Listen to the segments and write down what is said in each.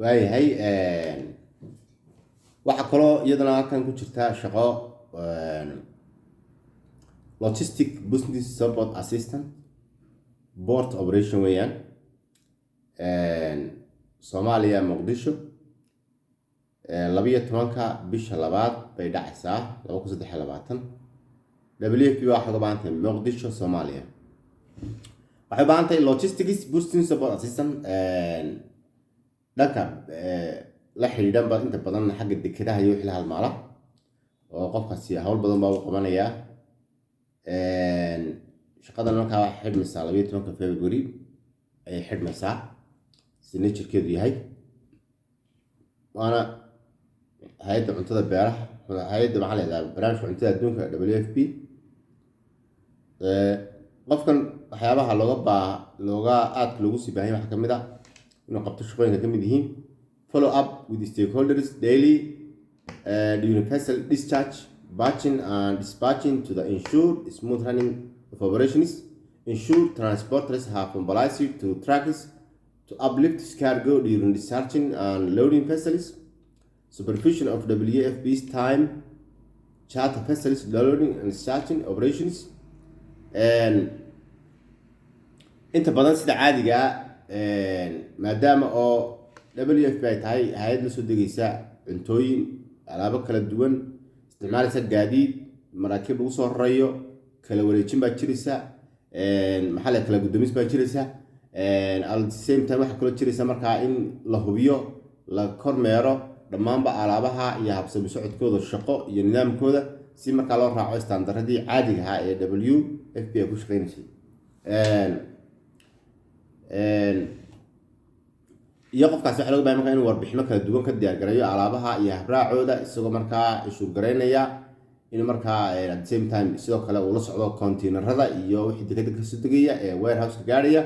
waayahay waxa kaloo iyadana halkan ku jirta shaqo logistic business support assistant port operation weeyaan Soomaaliya Muqdisho 12 bisha labaad bay dhacaysaa 2023 WFP waxa ka baahantay Muqdisho Soomaaliya waxay baahantay logistics business support assistant dhanka la xiriiran inta badan xagga dekedaha iyo wixii la halmaala oo qofkaasi hawl badan baa uu qabanaya shaqadan markaa waxay xidhmaysaa 12 February ay xidhmaysaa signature-keedu yahay waana hay'adda cuntada beeraha hay'adda maxaa la yidhahdaa barnaamijka cuntada adduunka WFP qofkan waxyaabaha looga aadka loogu sii baahan yahay waxaa ka mid ah inuu qabto shaqooyinka ka mid yihiin follow up with the stakeholders daily universal discharge batching and dispatching to the ensure smooth running of operations ensure transporters have mobilized to trucks to uplift cargo during discharging and loading vessels supervision of WFP's time charter vessels loading and discharging operations and inta badan sida caadiga maadaama oo WFP ay tahay hay'ad la soo degaysa cuntooyin alaabo kala duwan isticmaalaysa gaadiid maraakiib lagu soo rarayo kala wareejin baa jiraysa maxaa la kala gudoomis baa jiraysa at the same time waxa kaloo jiraysa markaa in la hubiyo la kormeero dhammaanba alaabaha iyo habsami socodkooda shaqo iyo nidaamkooda si markaa loo raaco standardadii caadiga ahaa ee WFP ay ku shaqeynaysay iyo qofkaasi waxa looga baahan markaa inuu warbixino kala duwan ka diyaar gareeyo alaabaha iyo habraacooda isagoo markaa ishu gareynaya in markaa at the same time sidoo kale uu la socdo containerada iyo wixii dekada ka soo degaya ee warehouse ka gaaraya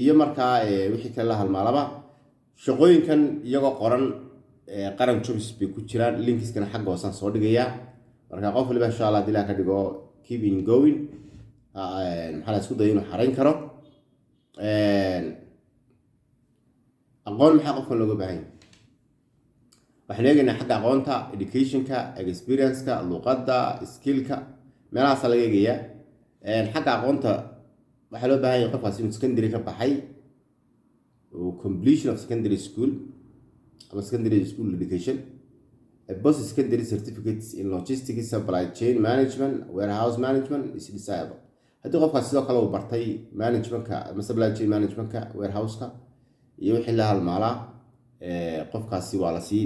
iyo markaa wixii kale la halmaalaba shaqooyinkan iyagoo qoran qaran jobs bay ku jiraan linkiskana xagga hoosan soo dhigaya marka qof waliba insha Allah dilaa ka dhigo keep in going maxaa la isku dayo inuu xarayn karo aqoon maxaa qofkan looga baahan yahay waxaan eegaynaa xagga aqoonta educationka experience-ka luqadda skill-ka meelahaas laga eegayaa xagga aqoonta waxaa loo baahan yahay qofkaas inuu secondary ka baxay completion of secondary school ama secondary school education post secondary certificates in logistics supply chain management warehouse management is desirable haddii qofkaas sidoo kale uu bartay managementka ama supply chain managementka warehouse-ka iyo wixii la halmaalaa qofkaasi waa la sii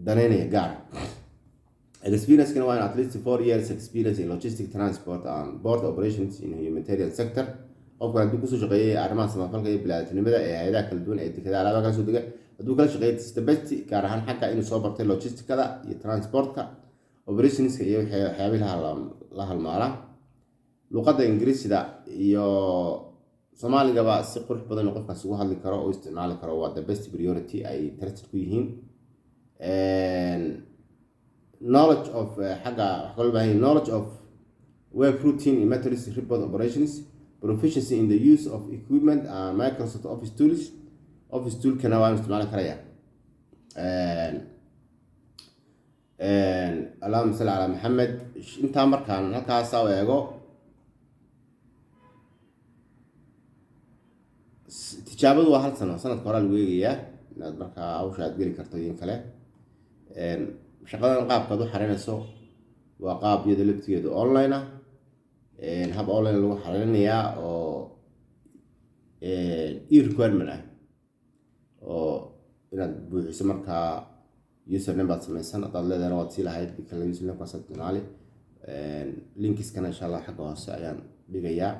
daneynaya gaar experience kana waa at least 4 years experience in logistic transport and port operations in humanitarian sector qofkan hadduu kusoo shaqeeyay arrimaha samafalka iyo bilaadanimada ee hay'adaha kala duwan ee dekada alaabaha kala soo dega hadduu kala shaqeeyay stability gaar ahaan xagga inuu soo bartay logisticada iyo transportka operationska iyo waxyaabaha la halmaalaa luqadda ingiriisida iyo Soomaaliga ba si qurux badan oo qofkaas ugu hadli karo oo isticmaali karo waa the best priority ay interested ku yihiin knowledge of xagga wax kale baahan knowledge of work routine in methods report operations proficiency in the use of equipment and Microsoft Office tools office tool kana waa isticmaali karaya Allahumma salli ala Muhammad inta markaan halkaas oo eego tijaabadu waa hal sano sanadka hore lagu eegayaa inaad markaa hawsha aad geli karto in kale shaqadan qaabkaad u xareynayso waa qaab iyada laftigeedu online ah hab online lagu xareynayaa oo requirement ah oo inaad buuxiso markaa username baad samaysan hadaad leedahay waad sii lahayd kala username kaas isticmaali linkiskana insha Allah xagga hoose ayaan dhigayaa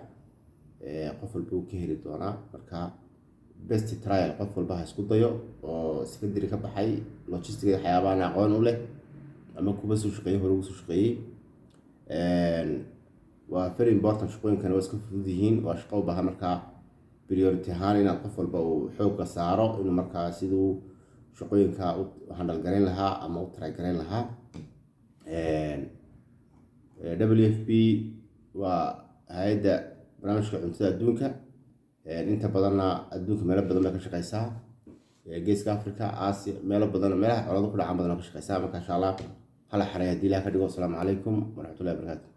qof walba uu ka heli doonaa marka best trial qof walba ha isku dayo oo secondary ka baxay logistics waxyaabaha aqoon u leh ama kuba soo shaqeeyay hore ugu soo shaqeeyay waa very important shaqooyinkan waa iska fudud yihiin waa shaqo u baahan markaa priority ahaan inaad qof walba uu xoogga saaro inuu markaa siduu shaqooyinka u handle gareyn lahaa ama u try gareyn lahaa WFP waa hay'adda barnaamijka cuntada adduunka inta badanna adduunka meelo badan bay ka shaqeysaa geeska Afrika, Aasiya, meelo badan meelaha colaado ku dhacaan badan ka shaqeysaa marka insha Allah hala xareeyo hadii Ilaahay ka dhigo. Assalaamu calaykum waraxmatullaahi wabarakaatuh.